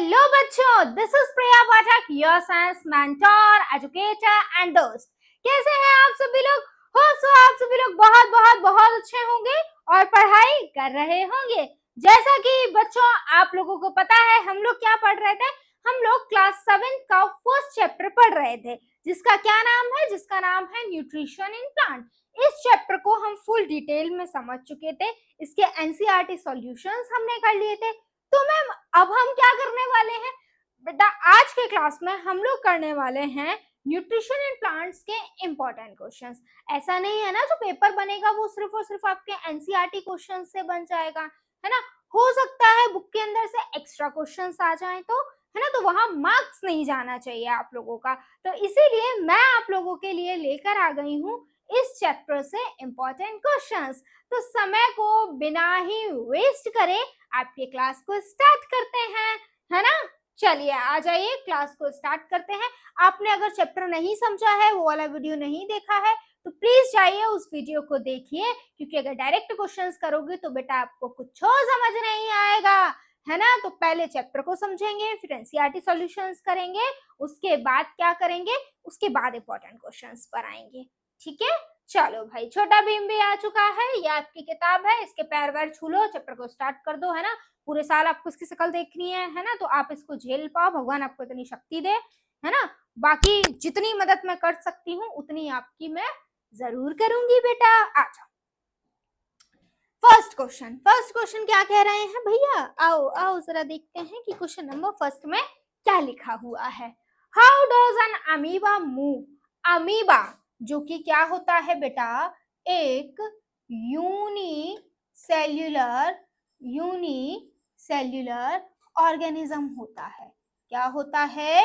Hello बच्चों, this is Priya Pathak, your science mentor, educator and दोस्त। कैसे हैं आप सभी लोग? होप सो आप सभी लोग बहुत बहुत बहुत अच्छे होंगे और पढ़ाई कर रहे होंगे। जैसा कि बच्चों आप लोगों को पता है, हम लोग क्या पढ़ रहे थे? हम लोग क्लास 7 का फर्स्ट चैप्टर पढ़ रहे थे, जिसका क्या नाम है? जिसका नाम है न्यूट्रिशन इन प्लांट। इस चैप्टर को हम फुल डिटेल में समझ चुके थे। इसके एनसीईआरटी सॉल्यूशंस हमने कर लिए थे। तो मैम अब हम क्या करने वाले हैं बेटा? आज के क्लास में हम लोग करने वाले हैं न्यूट्रिशन इन प्लांट्स के इंपॉर्टेंट क्वेश्चंस। ऐसा नहीं है ना जो पेपर बनेगा वो सिर्फ और सिर्फ आपके एनसीईआरटी क्वेश्चन से बन जाएगा, है ना। हो सकता है बुक के अंदर से एक्स्ट्रा क्वेश्चंस आ जाएं तो, है ना, तो वहां मार्क्स नहीं जाना चाहिए आप लोगों का। तो इसीलिए मैं आप लोगों के लिए लेकर आ गई हूँ इस चैप्टर से इंपॉर्टेंट क्वेश्चंस। तो समय को बिना ही वेस्ट करे आपके क्लास को स्टार्ट करते हैं, है ना। चलिए आ जाइए, क्लास को स्टार्ट करते हैं। आपने अगर चैप्टर नहीं समझा है, वो वाला वीडियो नहीं देखा है, तो प्लीज जाइए उस वीडियो को देखिए, क्योंकि अगर डायरेक्ट क्वेश्चंस करोगे तो बेटा आपको कुछ और समझ नहीं आएगा, है ना। तो पहले चैप्टर को समझेंगे, फिर एनसीईआरटी सॉल्यूशंस करेंगे, उसके बाद क्या करेंगे? उसके बाद इंपॉर्टेंट क्वेश्चंस पर आएंगे, ठीक है। चलो भाई, छोटा भीम भी आ चुका है, ये आपकी किताब है, इसके पैर वैर छू लो, चैप्टर को स्टार्ट कर दो, है ना। पूरे साल आपको इसकी शक्ल देखनी है ना, तो आप इसको झेल पाओ, भगवान आपको इतनी शक्ति दे, है ना। बाकी जितनी मदद मैं कर सकती हूँ उतनी आपकी मैं जरूर करूंगी बेटा। आ जाओ। फर्स्ट क्वेश्चन क्या कह रहे हैं भैया? आओ आओ जरा देखते हैं कि क्वेश्चन नंबर फर्स्ट में क्या लिखा हुआ है। How does N amoeba move? Amoeba जो कि क्या होता है बेटा? एक यूनिसेल्युलर ऑर्गेनिज्म होता है। क्या होता है?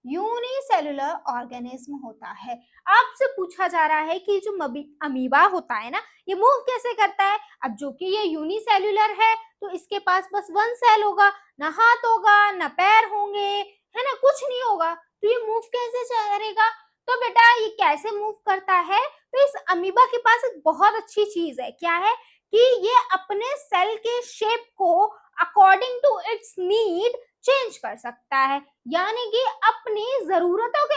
यूनिसेल्युलर ऑर्गेनिज्म होता है। आपसे पूछा जा रहा है कि जो अमीबा होता है ना, ये मूव कैसे करता है? अब जो कि ये यूनिसेल्युलर है तो इसके पास बस वन सेल होगा, ना हाथ होगा ना पैर होंगे, है ना, कुछ नहीं होगा, तो ये मूव कैसे करेगा? तो बेटा ये कैसे मूव करता है? तो इस अमीबा के पास एक बहुत अच्छी चीज है। क्या है? कि ये अपने सेल के शेप को according to its need change कर सकता है, यानी कि अपनी जरूरतों के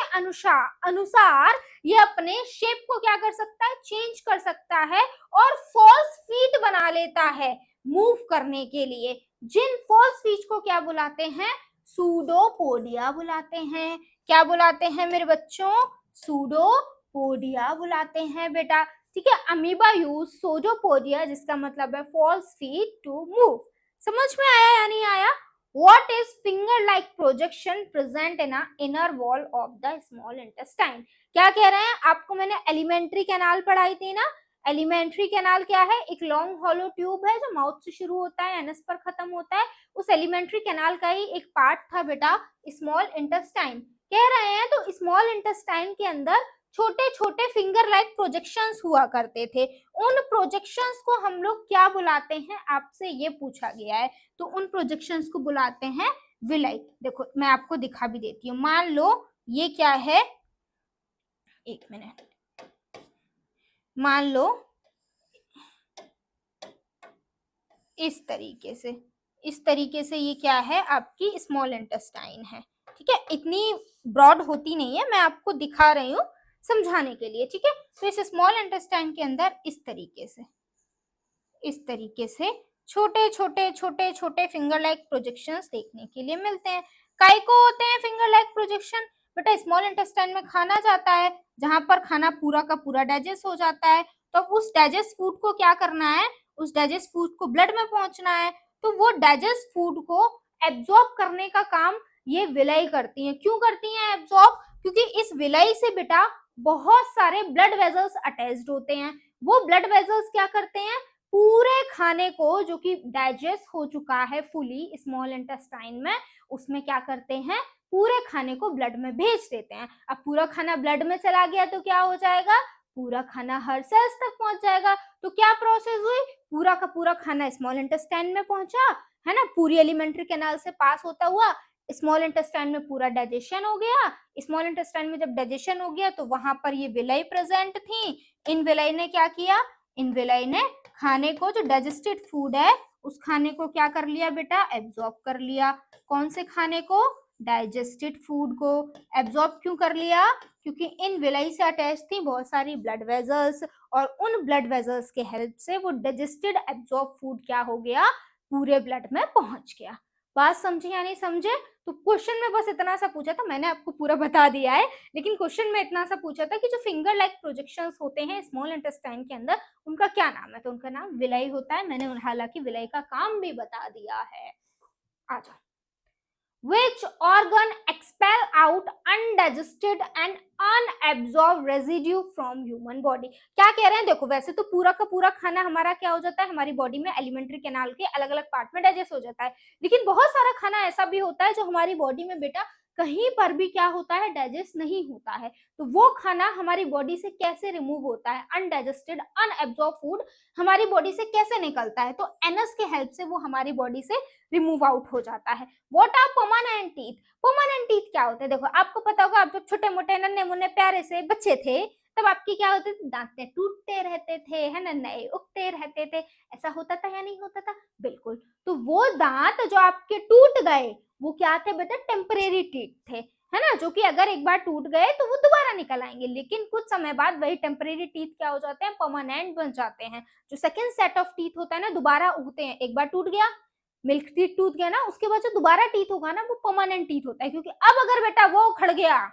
अनुसार ये अपने शेप को क्या कर सकता है? चेंज कर सकता है और फॉल्स फीट बना लेता है मूव करने के लिए। जिन फॉल्स फीट को क्या बुलाते हैं? सूडोपोडिया बुलाते हैं। क्या बुलाते हैं मेरे बच्चों? सूडोपोडिया बुलाते हैं बेटा, ठीक है। अमीबा यूज सूडोपोडिया, जिसका मतलब है फॉल्स फीट टू मूव। समझ में आया या नहीं आया? What is finger-like projection present in a inner wall of the small intestine? क्या कह रहे हैं? आपको मैंने एलिमेंट्री कैनाल पढ़ाई थी ना। एलिमेंट्री कैनाल क्या है? एक लॉन्ग हॉलो ट्यूब है जो माउथ से शुरू होता है, एनस पर खत्म होता है। उस एलिमेंट्री कैनाल का ही एक पार्ट था बेटा स्मॉल इंटेस्टाइन। कह रहे हैं तो स्मॉल इंटेस्टाइन के अंदर छोटे छोटे फिंगर लाइक प्रोजेक्शंस हुआ करते थे। उन प्रोजेक्शंस को हम लोग क्या बुलाते हैं? आपसे ये पूछा गया है। तो उन प्रोजेक्शंस को बुलाते हैं विलाई। देखो मैं आपको दिखा भी देती हूँ। मान लो ये क्या है, एक मिनट, मान लो इस तरीके से ये क्या है? आपकी स्मॉल इंटेस्टाइन है, ठीक है। इतनी ब्रॉड होती नहीं है, मैं आपको दिखा रही हूँ समझाने के लिए, ठीक है। तो इस स्मॉल इंटेस्टाइन के अंदर इस तरीके से छोटे छोटे फिंगर लाइक प्रोजेक्शंस देखने के लिए मिलते हैं। काय को होते हैं फिंगर लाइक प्रोजेक्शन? बेटा स्मॉल इंटेस्टाइन में खाना जाता है, जहां पर खाना पूरा का पूरा डाइजेस्ट हो जाता है, तो उस डाइजेस्ट फूड को क्या करना है? उस डाइजेस्ट फूड को ब्लड में पहुंचना है, तो वो डाइजेस्ट फूड को एब्जॉर्ब करने का काम ये विलाई करती है। क्यों करती है एब्जॉर्ब? क्योंकि इस विलाई से बेटा बहुत सारे ब्लड वेजल्स अटैच्ड होते हैं। वो ब्लड वेजल्स क्या करते हैं? पूरे खाने को जो कि डाइजेस्ट हो चुका है फुली स्मॉल इंटेस्टाइन में, उसमें क्या करते हैं? पूरे खाने को ब्लड में भेज देते हैं। अब पूरा खाना ब्लड में चला गया तो क्या हो जाएगा? पूरा खाना हर सेल्स तक पहुंच जाएगा। तो क्या प्रोसेस हुई? पूरा का पूरा खाना स्मॉल इंटेस्टाइन में पहुंचा, है ना, पूरी एलिमेंट्री कैनाल से पास होता हुआ स्मॉल इंटेस्टाइन में पूरा डाइजेशन हो गया। स्मॉल इंटेस्टाइन में जब डाइजेशन हो गया तो वहां पर ये विलाई प्रेजेंट थी। इन विलाई ने क्या किया? इन विलाई ने खाने को, जो डाइजेस्टेड फूड है उस खाने को क्या कर लिया बेटा, एब्जॉर्ब कर लिया। कौन से खाने को, डाइजेस्टेड फूड को। एब्जॉर्ब क्यों कर लिया, क्योंकि इन विलाई से अटैच थी बहुत सारी ब्लड वेजल्स, और उन ब्लड वेजल्स के हेल्प से वो डाइजेस्टेड एब्जॉर्ब फूड क्या हो गया, पूरे ब्लड में पहुंच गया। बात समझे या नहीं समझे? तो क्वेश्चन में बस इतना सा पूछा था, मैंने आपको पूरा बता दिया है, लेकिन क्वेश्चन में इतना सा पूछा था कि जो फिंगर लाइक प्रोजेक्शंस होते हैं स्मॉल इंटेस्टाइन के अंदर, उनका क्या नाम है, तो उनका नाम विलाई होता है। मैंने हालांकि विलाई का काम भी बता दिया है। आ जाओ। Which organ expel out undigested and unabsorbed residue from human body? क्या कह रहे हैं, देखो वैसे तो पूरा का पूरा खाना हमारा क्या हो जाता है, हमारी बॉडी में एलिमेंट्री कैनाल के अलग अलग पार्ट में डाइजेस्ट हो जाता है, लेकिन बहुत सारा खाना ऐसा भी होता है जो हमारी बॉडी में बेटा कहीं पर भी क्या होता है, डाइजेस्ट नहीं होता है। तो वो खाना हमारी बॉडी से कैसे रिमूव होता है, अनडाइजेस्टेड अनएब्जॉर्ब फूड हमारी बॉडी से कैसे निकलता है, तो एनस के हेल्प से वो हमारी बॉडी से रिमूव आउट हो जाता है। What are permanent teeth? Permanent teeth क्या होते हैं, देखो आपको पता होगा, आप जब छोटे मोटे नन्हे मुन्ने प्यारे से बच्चे थे तब आपके क्या होते थे, दांत टूटते रहते थे, है ना, नए उगते रहते थे, ऐसा होता था या नहीं होता था? बिल्कुल। तो वो दांत जो आपके टूट गए वो क्या थे बेटा, टेम्परेरी टीथ थे, है ना, जो कि अगर एक बार टूट गए तो वो दोबारा निकल आएंगे, लेकिन कुछ समय बाद वही टेम्परेरी टीथ क्या हो जाते हैं, परमानेंट बन जाते हैं। जो सेकंड सेट ऑफ टीथ होता है ना, दोबारा उगते हैं, एक बार टूट गया, मिल्क टीथ टूट गया ना, उसके बाद जो दोबारा टीथ होगा ना वो परमानेंट टीथ होता है, क्योंकि अब अगर बेटा वो उखड़ गया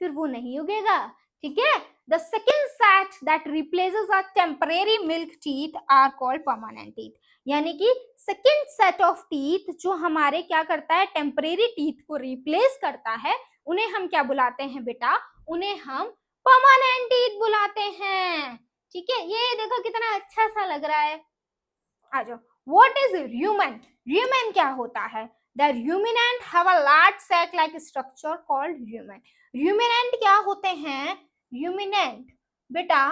फिर वो नहीं उगेगा। ठीक है, the second set that replaces a temporary milk teeth are called permanent teeth. यानी कि सेकंड सेट ऑफ टीथ जो हमारे क्या करता है, टेम्परेरी टीथ को रिप्लेस करता है, उन्हें हम क्या बुलाते हैं बेटा, उन्हें हम परमानेंट टीथ बुलाते हैं। ठीक है, ये देखो कितना अच्छा सा लग रहा है। आ जाओ। What is rumen? Rumen क्या होता है? The ruminant have a large sac-like structure called rumen. Ruminant क्या होते हैं? Ruminant बेटा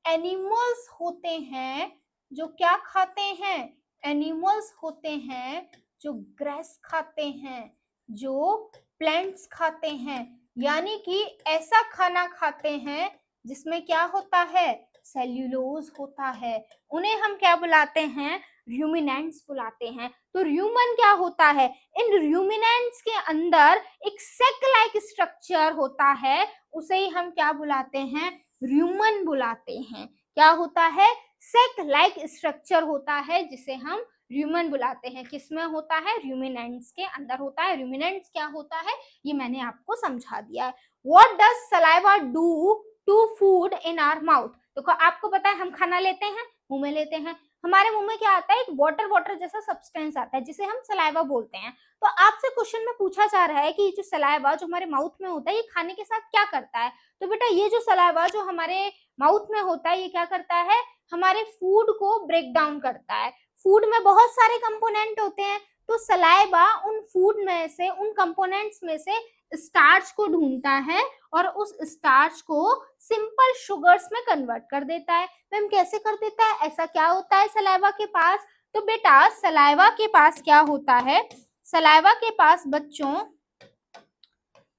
एनिमल्स होते हैं जो क्या खाते हैं, एनिमल्स होते हैं जो ग्रेस खाते हैं, जो प्लांट्स खाते हैं, यानी कि ऐसा खाना खाते हैं जिसमें क्या होता है, सेल्यूलोज होता है, उन्हें हम क्या बुलाते हैं, रूमिनेंट्स बुलाते हैं। तो र्यूमन क्या होता है, इन रूमिनेंट्स के अंदर एक सेक लाइक स्ट्रक्चर होता है, उसे ही हम क्या बुलाते हैं, र्यूमन बुलाते हैं। क्या होता है, सेक लाइक स्ट्रक्चर होता है जिसे हम र्यूमन बुलाते हैं। किसमें होता है, रूमिनेंट्स के अंदर होता है। रूमिनेंट्स क्या होता है ये मैंने आपको समझा दिया है। What does saliva do to food in our mouth? देखो आपको पता है हम खाना लेते हैं, मुंह में लेते हैं, हमारे मुंह में क्या आता है, एक वाटर वाटर जैसा सब्सटेंस आता है जिसे हम सलाइवा बोलते हैं। तो आपसे क्वेश्चन में पूछा जा रहा है कि जो सलाइवा जो हमारे माउथ में होता है ये खाने के साथ क्या करता है, तो बेटा ये जो सलाइवा जो हमारे माउथ में होता है ये क्या करता है, हमारे फूड को ब्रेक डाउन करता है। फूड में बहुत सारे कंपोनेंट होते हैं, तो सलाइवा उन फूड में से, उन कंपोनेंट्स में से स्टार्च को ढूंढता है और उस स्टार्च को सिंपल शुगर्स में कन्वर्ट कर देता है। मैम कैसे कर देता है, ऐसा क्या होता है सलाइवा के पास? तो बेटा सलाइवा के पास क्या होता है, सलाइवा के पास बच्चों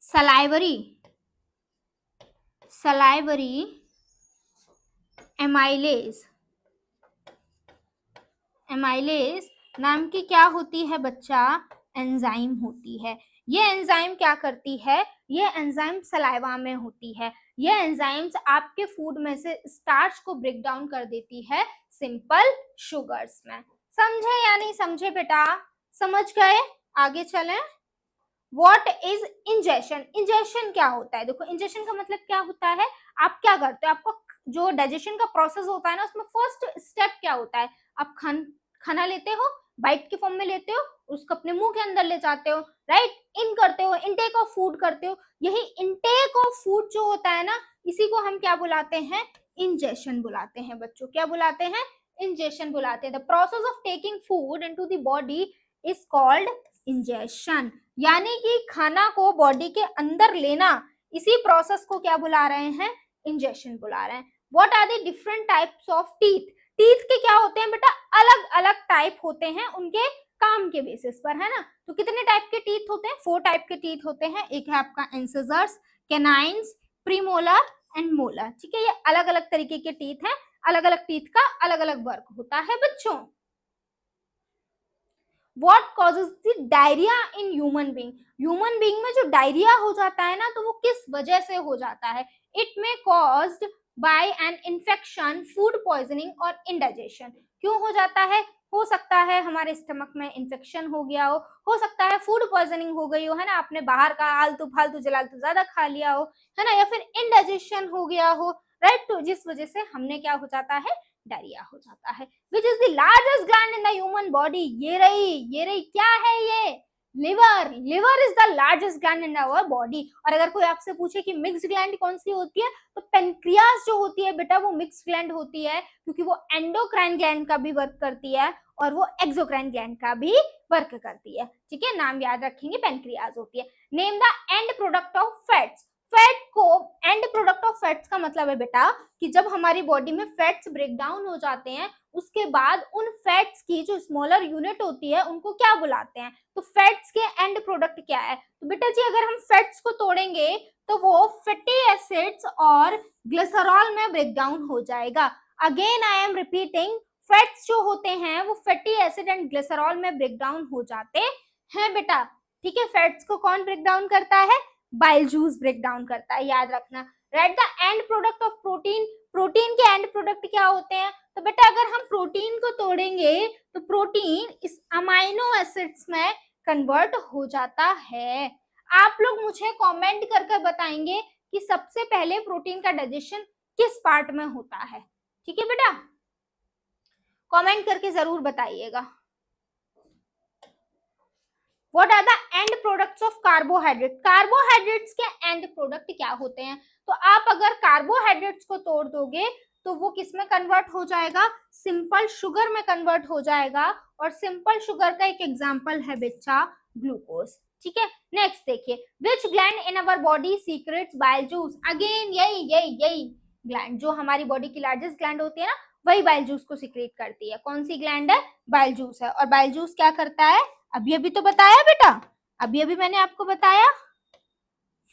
सलाइवरी एमाइलेज नाम की क्या होती है बच्चा, एंजाइम होती है। ये एंजाइम क्या करती है, ये एंजाइम सलाइवा में होती है। ये एंजाइम्स आपके फूड में से स्टार्च को ब्रेक डाउन कर देती है सिंपल शुगर्स में। समझे या नहीं समझे बेटा? समझ गए? आगे चलें। What is ingestion? इंजेशन क्या होता है? देखो इंजेशन का मतलब क्या होता है, आप क्या करते हो, आपको जो डाइजेशन का प्रोसेस होता है ना उसमें फर्स्ट स्टेप क्या होता है, आप खाना लेते हो, बाइट के फॉर्म में लेते हो, उसको अपने मुंह के अंदर ले जाते हो, राइट, इन करते हो, इनटेक ऑफ फूड करते हो। यही इनटेक ऑफ फूड जो होता है ना, इसी को हम क्या बुलाते हैं, इंजेशन बुलाते हैं बच्चों। क्या बुलाते हैं, इंजेशन बुलाते हैं। The process of taking food into the body is called ingestion. यानी कि खाना को बॉडी के अंदर लेना, इसी प्रोसेस को क्या बुला रहे हैं, इंजेशन बुला रहे हैं। What are the different types of teeth? Teeth के क्या होते हैं बेटा, अलग अलग टाइप होते हैं उनके काम के बेसिस पर, है ना। तो कितने टाइप के टीथ होते हैं, 4 टाइप के टीथ होते हैं। एक है आपका incisors, canines, premolar and molar. ठीक है, ये अलग अलग तरीके के टीथ हैं, अलग अलग टीथ का अलग अलग वर्क होता है बच्चों। What causes the diarrhoea in human being, human being में जो डायरिया हो जाता है ना, तो वो किस वजह से हो जाता है? It may caused by an infection, food poisoning और इंडाइजेशन। क्यों हो जाता है? हो सकता है हमारे स्टमक में इन्फेक्शन हो गया हो सकता है फूड पॉइजनिंग हो गई हो, है ना, आपने बाहर का आलतू फालतू जलालतू ज्यादा खा लिया हो, है ना, या फिर इंडाइजेशन हो गया हो, राइट, तो जिस वजह से हमने क्या हो जाता है, डायरिया हो जाता है। Which is the largest gland in the human body? ये रही, क्या है ये? Liver. Liver is the largest gland in our body. और अगर कोई आपसे पूछे कि मिक्स्ड ग्लैंड कौन सी होती है, तो पेनक्रियास जो होती है बेटा, वो मिक्स्ड ग्लैंड होती है, क्योंकि वो एंडोक्राइन ग्लैंड का भी वर्क करती है और वो एक्सोक्राइन ग्लैंड का भी वर्क करती है। ठीक है, नाम याद रखेंगे, पेनक्रियास होती है। Name the end product of fats. Fat को एंड प्रोडक्ट ऑफ फैट्स का मतलब है बेटा कि जब हमारी बॉडी में फैट्स ब्रेक डाउन हो जाते हैं, उसके बाद उन फैट्स की जो स्मॉलर यूनिट होती है उनको क्या बुलाते हैं? तो फैट्स के एंड प्रोडक्ट क्या है? तो बेटा जी अगर हम फैट्स को तोड़ेंगे तो वो फैटी एसिड्स और ग्लिसरॉल में ब्रेक डाउन हो जाएगा। Again I am repeating, fats जो होते हैं वो फैटी एसिड एंड ग्लिसरॉल में ब्रेक डाउन हो जाते हैं बेटा। ठीक है, फैट्स को कौन ब्रेक डाउन करता है? बाइल जूस ब्रेक डाउन करता है, याद रखना। Right, the end product of protein. Protein के एंड प्रोडक्ट क्या होते हैं? तो बेटा अगर हम प्रोटीन को तोड़ेंगे तो प्रोटीन इस अमाइनो एसिड्स में कन्वर्ट हो जाता है। आप लोग मुझे कमेंट करके बताएंगे कि सबसे पहले प्रोटीन का डाइजेशन किस पार्ट में होता है। ठीक है बेटा, कमेंट करके जरूर बताइएगा। What are the end products of carbohydrate? Carbohydrates के एंड प्रोडक्ट क्या होते हैं? तो आप अगर कार्बोहाइड्रेट्स को तोड़ दोगे तो वो किस में कन्वर्ट हो जाएगा? सिंपल शुगर में कन्वर्ट हो जाएगा। और सिंपल शुगर का एक एग्जांपल है बच्चा ग्लूकोज। ठीक है, नेक्स्ट देखिए, विच gland in our body secrets bile juice? Again यही ग्लैंड जो हमारी बॉडी की लार्जेस्ट ग्लैंड होती है ना, वही बाइल जूस को सीक्रेट करती है। कौन सी ग्लैंड है? बाइल जूस है। और बाइल जूस क्या करता है? अभी तो बताया बेटा, अभी मैंने आपको बताया,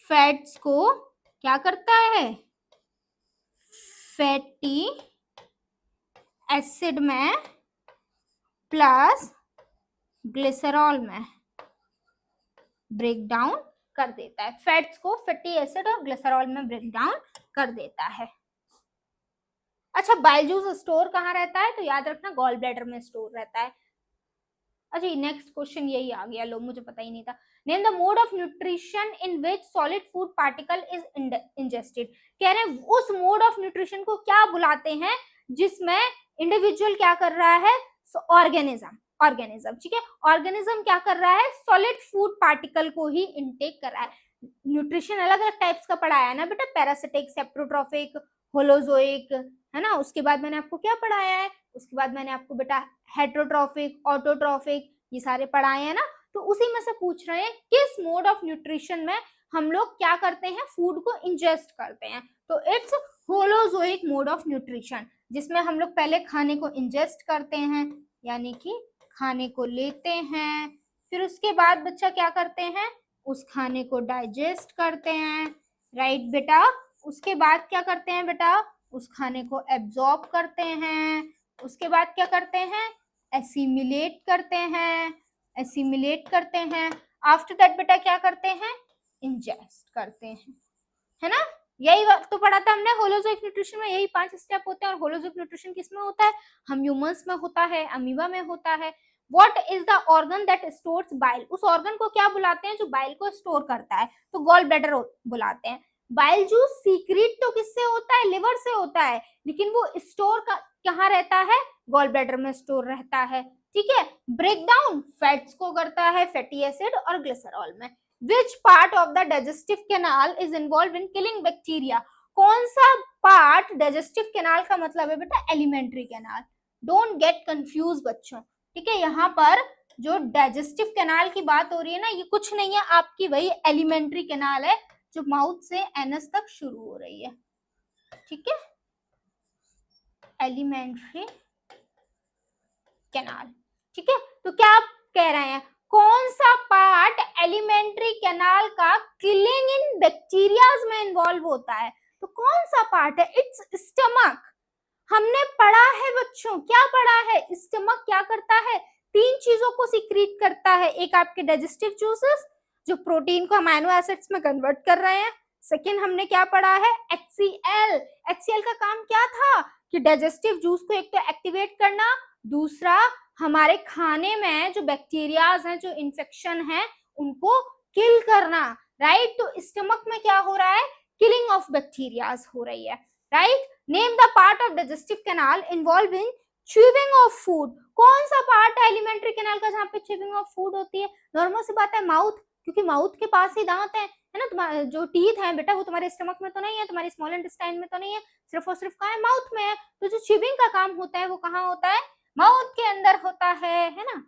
फैट्स को क्या करता है? फैटी एसिड में प्लस ग्लिसरॉल में ब्रेक डाउन कर देता है। फैट्स को फैटी एसिड और ग्लिसरॉल में ब्रेक डाउन कर देता है। अच्छा, बाइल जूस स्टोर कहाँ रहता है? तो याद रखना गॉल ब्लैडर में स्टोर रहता है। अच्छा, नेक्स्ट क्वेश्चन यही आ गया, लो मुझे पता ही नहीं था। Name the mode of nutrition in which solid food particle is ingested. कह रहे हैं उस मोड ऑफ न्यूट्रिशन को क्या बुलाते हैं जिसमें इंडिविजुअल क्या कर रहा है? ऑर्गेनिज्म। ठीक है, ऑर्गेनिज्म क्या कर रहा है? सॉलिड फूड पार्टिकल को ही इनटेक कर रहा है। न्यूट्रिशन अलग अलग टाइप्स का पढ़ाया है ना बेटा, पैरासिटिक, सेप्रोट्रॉफिक, होलोजोइक, है ना। उसके बाद मैंने आपको क्या पढ़ाया है? उसके बाद मैंने आपको बेटा हेट्रोट्रॉफिक, ऑटोट्रॉफिक, ये सारे पढ़ाए हैं ना। तो उसी में से पूछ रहे हैं किस मोड ऑफ न्यूट्रिशन में हम लोग क्या करते हैं? फूड को इंजेस्ट करते हैं। तो it's holozoic mode of nutrition, जिसमें हम लोग पहले खाने को इंजेस्ट करते हैं, यानी कि खाने को लेते हैं, फिर उसके बाद बच्चा क्या करते हैं? उस खाने को डाइजेस्ट करते हैं। राइट बेटा, उसके बाद क्या करते हैं बेटा? उस खाने को एब्जॉर्ब करते हैं। उसके बाद क्या करते हैं? एसिमिलेट करते हैं। आफ्टर दैट बेटा क्या करते हैं? इंजेस्ट करते हैं, है ना। यही तो पढ़ा था हमने होलोजोइक न्यूट्रिशन में, यही 5 स्टेप होते हैं। और होलोजोइक न्यूट्रिशन किसमें होता है? हम ह्यूमंस में होता है, अमीबा में होता है। What is the organ that stores bile? उस ऑर्गन को क्या बुलाते हैं जो बाइल को स्टोर करता है? तो गॉल ब्लैडर बुलाते हैं। बाइल जूस सीक्रेट तो किससे होता है? लिवर से होता है, लेकिन वो स्टोर कहाँ रहता है? गॉल ब्लैडर में स्टोर रहता है। ठीक है, ब्रेक डाउन फैट्स को करता है, फैटी एसिड और ग्लिसरॉल में। Which part of the digestive canal is involved in killing bacteria? कौन सा पार्ट डाइजेस्टिव कैनाल का मतलब है बेटा? Alimentary canal. Don't get confuse बच्चों। ठीक है, यहाँ पर जो डाइजेस्टिव कैनाल की बात हो रही है ना, ये कुछ नहीं है, आपकी वही एलिमेंट्री कैनाल है जो माउथ से एनस तक शुरू हो रही है। ठीक है, एलिमेंट्री कैनाल। ठीक है, तो क्या आप कह रहे हैं कौन सा पार्ट एलिमेंट्री कैनाल का किलिंग इन बैक्टीरियाज में इन्वॉल्व होता है? तो कौन सा पार्ट है? It's stomach. हमने पढ़ा है बच्चों, क्या पढ़ा है? स्टमक क्या करता है? तीन चीजों को सीक्रेट करता है। एक आपके डाइजेस्टिव जूसेस जो प्रोटीन को अमाइनो एसिड्स में कन्वर्ट कर रहे हैं। सेकेंड हमने क्या पढ़ा है, HCl। HCl का काम क्या था कि डाइजेस्टिव जूस को एक तो एक्टिवेट करना, दूसरा हमारे खाने में जो बैक्टीरियाज हैं, जो इन्फेक्शन है, उनको किल करना, राइट। तो स्टमक में क्या हो रहा है, किलिंग ऑफ बैक्टीरियाज हो रही है, right. Name the part of digestive canal involving chewing of food. कौन सा पार्ट है एलिमेंट्री कैनाल का जहाँ पे च्यूइंग ऑफ फूड होती है? नॉर्मल सी बात है, माउथ, क्योंकि माउथ के पास ही दांत है ना। जो टीथ है बेटा वो तुम्हारे स्टमक में तो नहीं है, तुम्हारे स्मॉल इंटेस्टाइन में तो नहीं है, सिर्फ और सिर्फ कहाँ है, माउथ में है। तो जो च्यूइंग का काम होता है वो कहाँ होता है, माउथ के अंदर होता है ना।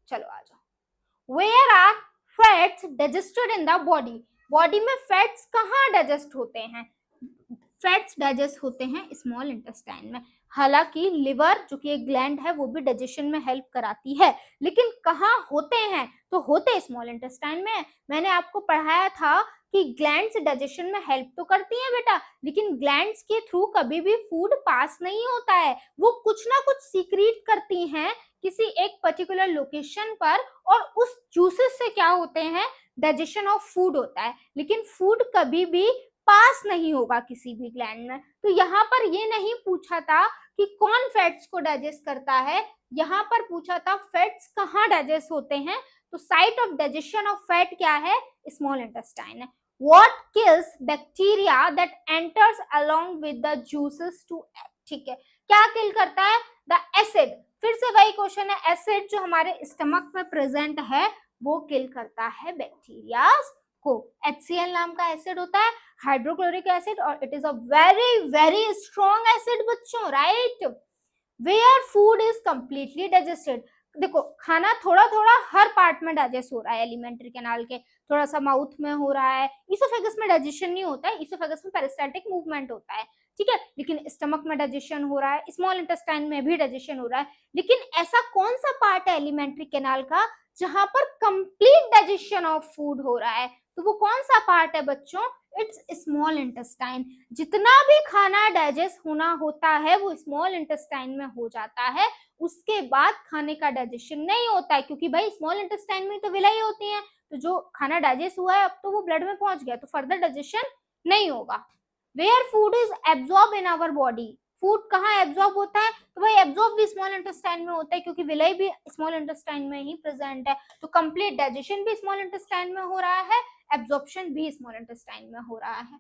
चलो आ जाओ। Where are fats digested in the body. Body में फैट्स कहाँ डाइजेस्ट होते हैं? फैट्स डाइजेस्ट होते हैं स्मॉल इंटेस्टाइन में। हालांकि लिवर जो कि एक ग्लैंड है वो भी डाइजेशन में हेल्प कराती है, लेकिन कहाँ होते हैं, तो होते स्मॉल इंटेस्टाइन में। मैंने आपको पढ़ाया था कि ग्लैंड्स डाइजेशन में हेल्प तो करती हैं बेटा, लेकिन ग्लैंड्स के थ्रू कभी भी फूड पास नहीं होता है, वो कुछ ना कुछ सीक्रेट करती हैं किसी एक पर्टिकुलर लोकेशन पर, और उस जूसेस से क्या होते हैं, डाइजेशन ऑफ फूड होता है, लेकिन फूड कभी भी पास नहीं होगा किसी भी ग्लैंड में। तो यहाँ पर ये नहीं पूछा था कि कौन फैट्स को डाइजेस्ट करता है, यहाँ पर पूछा था फैट्स कहाँ डाइजेस्ट होते हैं। तो site of digestion of fat क्या है, स्मॉल इंटेस्टाइन है। What kills bacteria that enters along with the juices to act. ठीक है, क्या किल करता है, द एसिड। फिर से वही क्वेश्चन है, एसिड जो हमारे स्टमक में प्रेजेंट है वो किल करता है बैक्टीरिया को। HCl नाम का एसिड होता है, हाइड्रोक्लोरिक एसिड, और it is a very very strong acid बच्चों, right. Where food is completely digested. देखो खाना थोड़ा थोड़ा हर पार्ट में डाइजेस्ट हो रहा है एलिमेंट्री कैनाल के, थोड़ा सा माउथ में हो रहा है, इसोफेगस में डाइजेशन नहीं होता है, इसोफेगस में पेरिस्टाल्टिक मूवमेंट होता है, ठीक है, लेकिन स्टमक में डाइजेशन हो रहा है, स्मॉल इंटेस्टाइन में भी डाइजेशन हो रहा है। लेकिन ऐसा कौन सा पार्ट है एलिमेंट्री कैनाल का जहां पर कंप्लीट डाइजेशन ऑफ फूड हो रहा है? तो वो कौन सा पार्ट है बच्चों, इट्स स्मॉल इंटेस्टाइन। जितना भी खाना डाइजेस्ट होना होता है वो स्मॉल इंटेस्टाइन में हो जाता है, उसके बाद खाने का डाइजेशन नहीं होता है, क्योंकि भाई स्मॉल इंटेस्टाइन में तो विलाई होती है, तो जो खाना डाइजेस्ट हुआ है अब तो वो ब्लड में पहुंच गया, तो फर्दर डाइजेशन नहीं होगा। Where food is absorb in our body. Food कहाँ एब्जॉर्ब होता है, तो भाई एब्जॉर्ब भी स्मॉल इंटेस्टाइन में होता है, क्योंकि विलाई भी स्मॉल इंटेस्टाइन में ही प्रेजेंट है, तो कंप्लीट डाइजेशन भी स्मॉल इंटेस्टाइन में हो रहा है, एब्जॉर्प्शन भी स्मॉल इंटेस्टाइन में हो रहा है।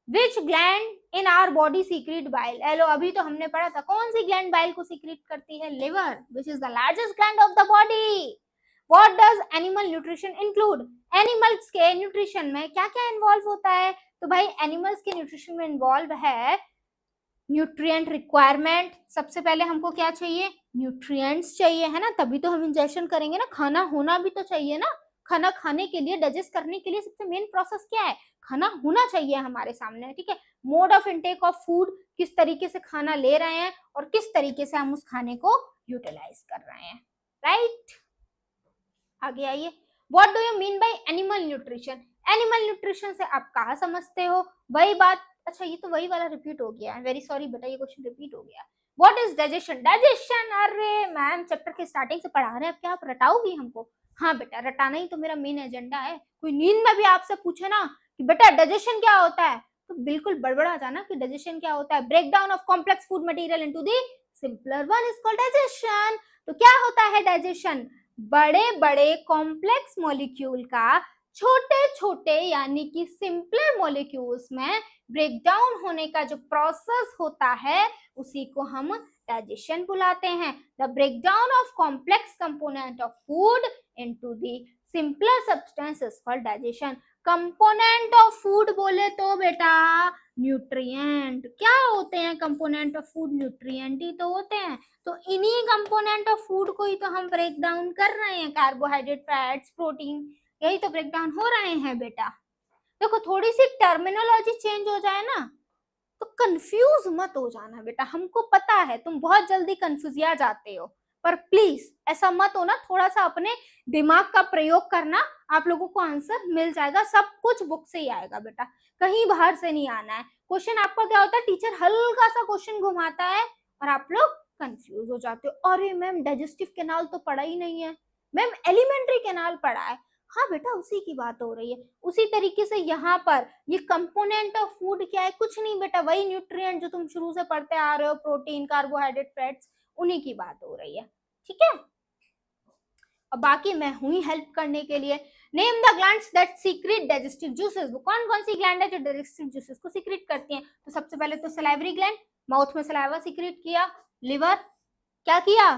Which gland in our body secrete bile. एलो अभी तो हमने पढ़ा था, कौन सी ग्लैंड बाइल को सीक्रेट करती है, liver, which is the largest gland of the body. What does animal nutrition include. Animals के न्यूट्रिशन में क्या क्या इन्वॉल्व होता है, तो भाई एनिमल्स के न्यूट्रिशन में इन्वॉल्व है न्यूट्रिएंट रिक्वायरमेंट। सबसे पहले हमको क्या चाहिए, न्यूट्रिएंट्स चाहिए, है ना, तभी तो हम इंजेक्शन करेंगे ना, खाना होना भी तो चाहिए ना। खाना खाने के लिए, डाइजेस्ट करने के लिए सबसे मेन प्रोसेस क्या है, खाना होना चाहिए हमारे सामने, ठीक है। Mode of intake of food, किस तरीके से खाना ले रहे हैं और किस तरीके से हम उस खाने को यूटिलाइज कर रहे हैं, राइट। आगे आइए, what do you mean by animal nutrition. Animal nutrition से आप कहा समझते हो, वही बात, अच्छा ये तो वही वाला रिपीट हो गया है, वेरी सॉरी बेटा ये क्वेश्चन रिपीट हो गया। What is digestion. डाइजेशन, अरे मैम चैप्टर के स्टार्टिंग से पढ़ा रहे हैं, अब क्या आप रटाओगी हमको। हाँ बेटा रटाना ही तो मेरा मेन एजेंडा है। कोई नींद में भी आपसे पूछे ना कि बेटा डाइजेशन क्या होता है, तो बिल्कुल बड़बड़ा जाना कि डाइजेशन क्या होता है। Break down of complex food material into the simpler one is called digestion. तो क्या होता है डाइजेशन, बड़े बड़े कॉम्प्लेक्स मॉलिक्यूल का छोटे छोटे यानी कि सिंपलर मॉलिक्यूल्स में ब्रेक डाउन होने का जो प्रोसेस होता है उसी को हम डाइजेशन बुलाते हैं। The break down of complex component of food into the simpler substance is called digestion. Component of food बोले तो बेटा न्यूट्रिएंट। क्या होते हैं कंपोनेंट ऑफ फूड, न्यूट्रिएंट ही तो होते हैं। तो इन्हीं कंपोनेंट ऑफ फूड को ही तो हम ब्रेक डाउन कर रहे हैं, कार्बोहाइड्रेट, फैट्स, प्रोटीन, यही तो ब्रेक डाउन हो रहे हैं बेटा। देखो थोड़ी सी टर्मिनोलॉजी चेंज हो जाए ना तो कंफ्यूज मत हो जाना बेटा, हमको पता है तुम बहुत जल्दी कंफ्यूजिया जाते हो, पर प्लीज ऐसा मत हो ना, थोड़ा सा अपने दिमाग का प्रयोग करना, आप लोगों को आंसर मिल जाएगा, सब कुछ बुक से ही आएगा बेटा, कहीं बाहर से नहीं आना है। क्वेश्चन आपका क्या होता है, टीचर हल्का सा क्वेश्चन घुमाता है और आप लोग कंफ्यूज हो जाते हो, अरे मैम डाइजेस्टिव कैनाल तो पढ़ा ही नहीं है, मैम एलिमेंट्री कैनाल पढ़ा है। हाँ बेटा उसी की बात हो रही है। उसी तरीके से यहाँ पर ये कंपोनेंट ऑफ फूड क्या है, कुछ नहीं बेटा, वही न्यूट्रिएंट जो तुम शुरू से पढ़ते आ रहे हो, प्रोटीन, कार्बोहाइड्रेट, फैट्स, उन्हीं की बात हो रही है। ठीक है, और बाकी मैं हूं ही हेल्प करने के लिए। Name the glands that secret digestive juices, वो कौन कौन सी ग्लैंड है जो डाइजेस्टिव जूसेस को सीक्रेट करती हैं? तो सबसे पहले तो सलाइवरी ग्लैंड, माउथ में सलाइवा सीक्रेट किया। लिवर क्या किया,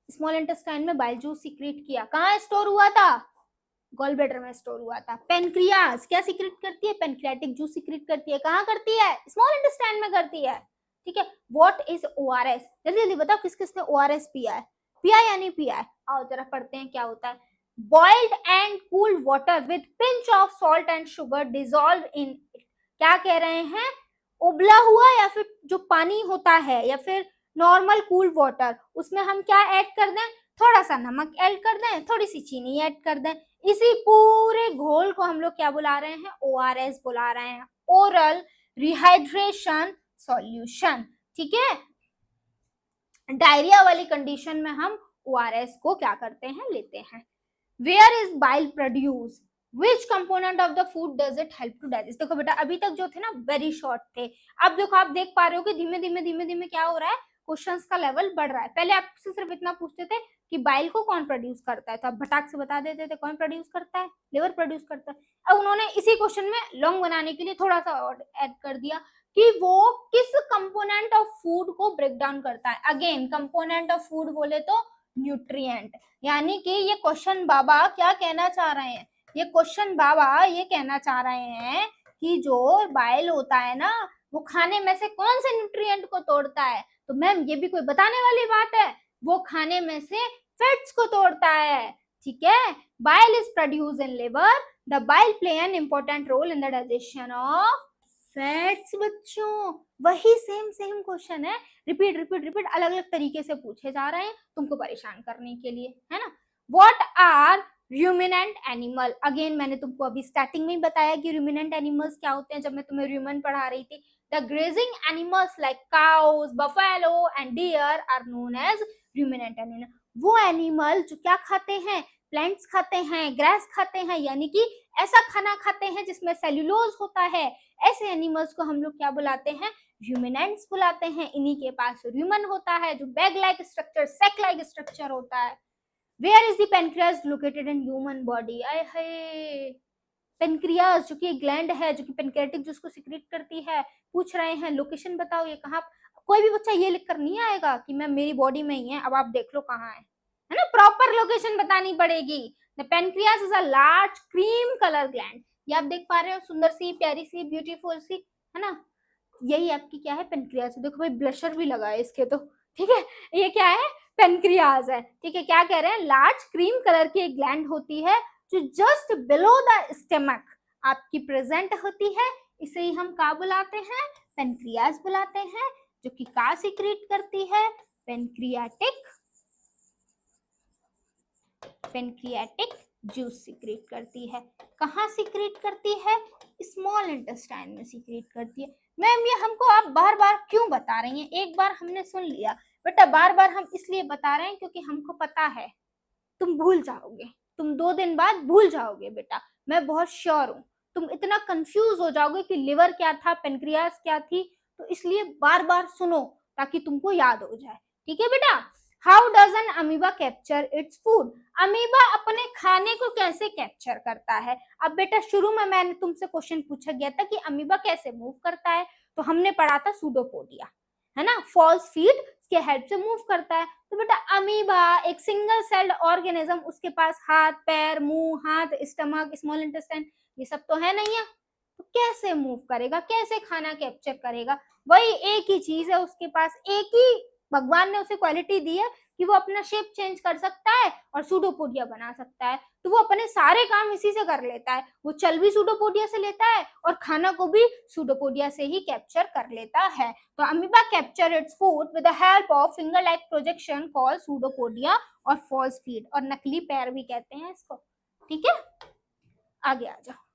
स्मॉल इंटेस्टाइन में बाइल जूस सीक्रेट किया। कहाँ स्टोर हुआ था, गॉल ब्लैडर में स्टोर हुआ था। पेनक्रियास क्या सीक्रेट करती है, पेनक्रियाटिक जूस सीक्रेट करती है। कहाँ करती है, स्मॉल इंटेस्टाइन में करती है। ठीक है, व्हाट इज ओआरएस, जल्दी जल्दी बताओ किस किसने ओआरएस पिया है, पिया या नहीं पिया है? आओ जरा पढ़ते हैं क्या होता है। Boiled and cooled water with pinch of salt and sugar dissolve in it, क्या कह रहे हैं, उबला हुआ या फिर जो पानी होता है या फिर नॉर्मल कूल वाटर, उसमें हम क्या ऐड कर दें, थोड़ा सा नमक ऐड कर दें, थोड़ी सी चीनी ऐड कर दें, इसी पूरे घोल को हम लोग क्या बुला रहे हैं, ओआरएस बुला रहे हैं, ओरल रिहाइड्रेशन सॉल्यूशन। ठीक है, डायरिया वाली कंडीशन में हम ओआरएस को क्या करते हैं, लेते हैं। Where is bile produce, which component of the food does it help to digest. देखो बेटा अभी तक जो थे ना वेरी शॉर्ट थे, अब देखो आप देख पा रहे हो कि धीमे धीमे धीमे धीमे क्या हो रहा है, क्वेश्चंस का लेवल बढ़ रहा है। पहले आपसे सिर्फ इतना पूछते थे कि बाइल को कौन प्रोड्यूस करता है, तो आप भटाक से बता देते थे कौन प्रोड्यूस करता है, लिवर प्रोड्यूस करता है। अब उन्होंने इसी क्वेश्चन में लॉन्ग बनाने के लिए थोड़ा सा और ऐड कर दिया कि वो किस कंपोनेंट ऑफ फूड को ब्रेक डाउन करता है। अगेन कंपोनेंट ऑफ फूड बोले तो न्यूट्रिएंट, यानी कि ये क्वेश्चन बाबा क्या कहना चाह रहे हैं, ये क्वेश्चन बाबा ये कहना चाह रहे हैं कि जो बाइल होता है ना, वो खाने में से कौन से न्यूट्रिएंट को तोड़ता है। तो मैम ये भी कोई बताने वाली बात है, वो खाने में से फैट्स को तोड़ता है। ठीक है, bile is produce in liver, the bile play an important role in the digestion of fats. बच्चों वही सेम सेम क्वेश्चन है, रिपीट रिपीट रिपीट अलग अलग तरीके से पूछे जा रहे हैं तुमको परेशान करने के लिए, है ना। What are ruminant animal, again मैंने तुमको अभी स्टार्टिंग में ही बताया कि रूमिनेंट एनिमल्स क्या होते हैं जब मैं तुम्हें रूमन पढ़ा रही थी। The grazing animals like cows, buffalo and deer are known as ruminant animal. वो एनिमल जो क्या खाते हैं, प्लांट्स खाते हैं, ग्रास खाते हैं, यानी कि ऐसा खाना खाते हैं जिसमें सेल्यूलोज होता है, ऐसे एनिमल्स को हम लोग क्या बुलाते हैं, रूमिनेंट्स बुलाते हैं। इन्हीं के पास रूमन होता है जो bag like structure, sac like structure होता है। Where is the pancreas located in human body, आय हाय, पेनक्रियास जो कि ग्लैंड है जो कि पेनक्रियाटिक जूस को सिक्रेट करती है, पूछ रहे हैं लोकेशन बताओ ये कहाँ। कोई भी बच्चा ये लिख कर नहीं आएगा कि मैम मेरी बॉडी में ही है, अब आप देख लो कहाँ है ना, प्रॉपर लोकेशन बतानी पड़ेगी। The pancreas is a large cream colour gland, ये आप देख पा रहे हो, सुंदर सी, प्यारी सी, ब्यूटीफुल सी, है ना, यही आपकी क्या है, पेनक्रियास। देखो भाई ब्लशर भी लगा है इसके तो, ठीक है, ये क्या है, पेनक्रियास है। ठीक है, क्या कह रहे हैं, लार्ज क्रीम कलर की एक ग्लैंड होती है जो जस्ट बिलो द स्टमक आपकी प्रेजेंट होती है, इसे ही हम क्या बुलाते हैं, पेनक्रियास बुलाते हैं, जो कि क्या सीक्रेट करती है, पेनक्रियाटिक, पेनक्रियाटिक जूस सीक्रेट करती है। कहाँ सीक्रेट करती है, स्मॉल इंटेस्टाइन में सीक्रेट करती है। मैम ये हमको आप बार बार क्यों बता रही हैं, एक बार हमने सुन लिया बेटा, बार बार हम इसलिए बता रहे हैं क्योंकि हमको पता है तुम भूल जाओगे, तुम 2 दिन बाद भूल जाओगे बेटा, मैं बहुत श्योर हूँ। तुम इतना कंफ्यूज हो जाओगे कि लिवर क्या था, पेनक्रियास क्या थी, तो इसलिए बार बार सुनो ताकि तुमको याद हो जाए। ठीक है बेटा, how does N amoeba capture its food, amoeba अपने खाने को कैसे कैप्चर करता है। अब बेटा शुरू में मैंने तुमसे क्वेश्चन पूछा गया था कि अमीबा कैसे मूव करता है, तो हमने पढ़ा था सूडोपोडिया, है ना, फॉल्स फीट के हेल्प से मूव करता है। तो बेटा अमीबा एक सिंगल सेल्ड ऑर्गेनिज्म, उसके पास हाथ, पैर, मुंह, हाथ, स्टमक, स्मॉल इंटेस्टाइन, ये सब तो है नहीं है, तो कैसे मूव करेगा, कैसे खाना कैप्चर करेगा। वही एक ही चीज है उसके पास, एक ही भगवान ने उसे क्वालिटी दी है कि वो अपना शेप चेंज कर सकता है और सूडोपोडिया बना सकता है, तो वो अपने सारे काम इसी से कर लेता है। वो चल भी सूडोपोडिया से लेता है और खाना को भी सूडोपोडिया से ही कैप्चर कर लेता है। तो amoeba capture its food with the help of finger like projection called pseudopodia और फॉल्स फीट, और नकली पैर भी कहते हैं इसको। ठीक है, आगे आ जाओ।